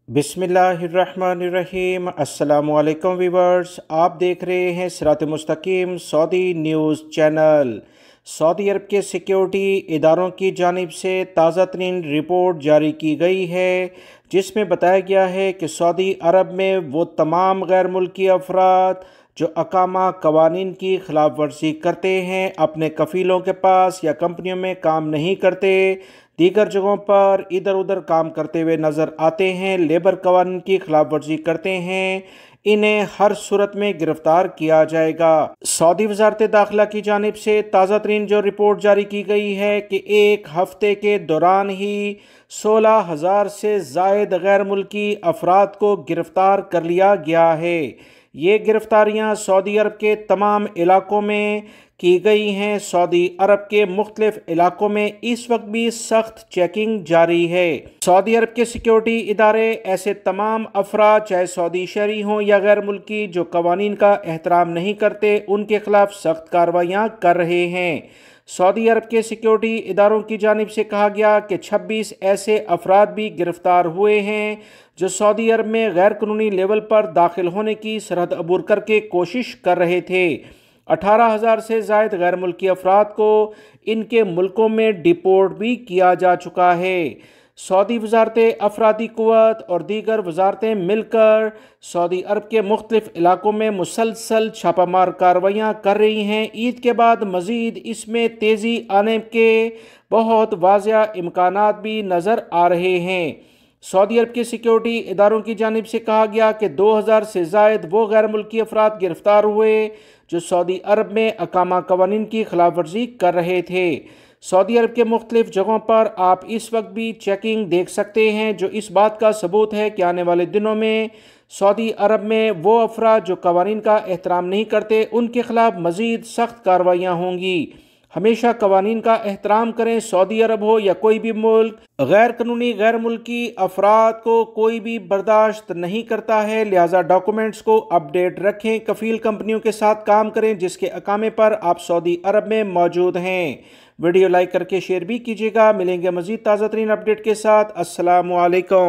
बिस्मिल्लाहिर्रहमानिर्रहीम। अस्सलामुअलैकुम वीवर्स, आप देख रहे हैं सिरात मुस्तकीम सऊदी न्यूज़ चैनल। सऊदी अरब के सिक्योरिटी इदारों की जानिब से ताज़ा तरीन रिपोर्ट जारी की गई है, जिसमें बताया गया है कि सऊदी अरब में वो तमाम गैर मुल्की अफराद जो अकामा कवानीन की खिलाफ वर्जी करते हैं, अपने कफ़ीलों के पास या कंपनियों में काम नहीं करते, दीगर जगहों पर इधर उधर काम करते हुए नज़र आते हैं, लेबर कवानीन की खिलाफ वर्जी करते हैं, इन्हें हर सूरत में गिरफ्तार किया जाएगा। सऊदी वजारत दाखिला की जानिब से ताज़ा तरीन जो रिपोर्ट जारी की गई है कि एक हफ्ते के दौरान ही 16,000 से ज़ायद गैर मुल्की अफराद को गिरफ्तार कर लिया गया है। ये गिरफ्तारियाँ सऊदी अरब के तमाम इलाकों में की गई हैं। सऊदी अरब के मुख्तलिफ इलाकों में इस वक्त भी सख्त चेकिंग जारी है। सऊदी अरब के सिक्योरिटी इदारे ऐसे तमाम अफराद, चाहे सऊदी शहरी हों या गैर मुल्की, जो कवानीन का एहतराम नहीं करते, उनके खिलाफ सख्त कार्रवाइयाँ कर रहे हैं। सऊदी अरब के सिक्योरिटी इदारों की जानिब से कहा गया कि 26 ऐसे अफराद भी गिरफ्तार हुए हैं जो सऊदी अरब में गैर कानूनी लेवल पर दाखिल होने की सरहद अबूर करके कोशिश कर रहे थे। 18,000 से ज़ायद गैर मुल्की अफराद को इनके मुल्कों में डिपोर्ट भी किया जा चुका है। सऊदी वजारत अफरादी क़ुव्वत और दीगर वजारतें मिलकर सऊदी अरब के मुख्तलिफ इलाकों में मुसलसल छापामार कार्रवाइयाँ कर रही हैं। ईद के बाद मज़ीद इसमें तेज़ी आने के बहुत वाज़ेह इम्कानात भी नज़र आ रहे हैं। सऊदी अरब के सिक्योरिटी इदारों की जानिब से कहा गया कि 2,000 से ज़ायद वो गैर मुल्की अफराद गिरफ्तार हुए जो सऊदी अरब में अकामा कवानीन की खिलाफ वर्जी कर रहे थे। सऊदी अरब के मुख्तलिफ जगहों पर आप इस वक्त भी चेकिंग देख सकते हैं, जो इस बात का सबूत है कि आने वाले दिनों में सऊदी अरब में वो अफराद जो कवानीन का एहतराम नहीं करते, उनके खिलाफ मज़ीद सख्त कार्रवाइयाँ होंगी। हमेशा कवानीन का एहतराम करें। सऊदी अरब हो या कोई भी मुल्क, गैर कानूनी गैर मुल्की अफराद को कोई भी बर्दाश्त नहीं करता है। लिहाजा डॉक्यूमेंट्स को अपडेट रखें, कफ़ील कंपनियों के साथ काम करें जिसके अकामे पर आप सऊदी अरब में मौजूद हैं। वीडियो लाइक करके शेयर भी कीजिएगा। मिलेंगे मज़ीद ताज़ा तरीन अपडेट के साथ। अस्सलामु अलैकुम।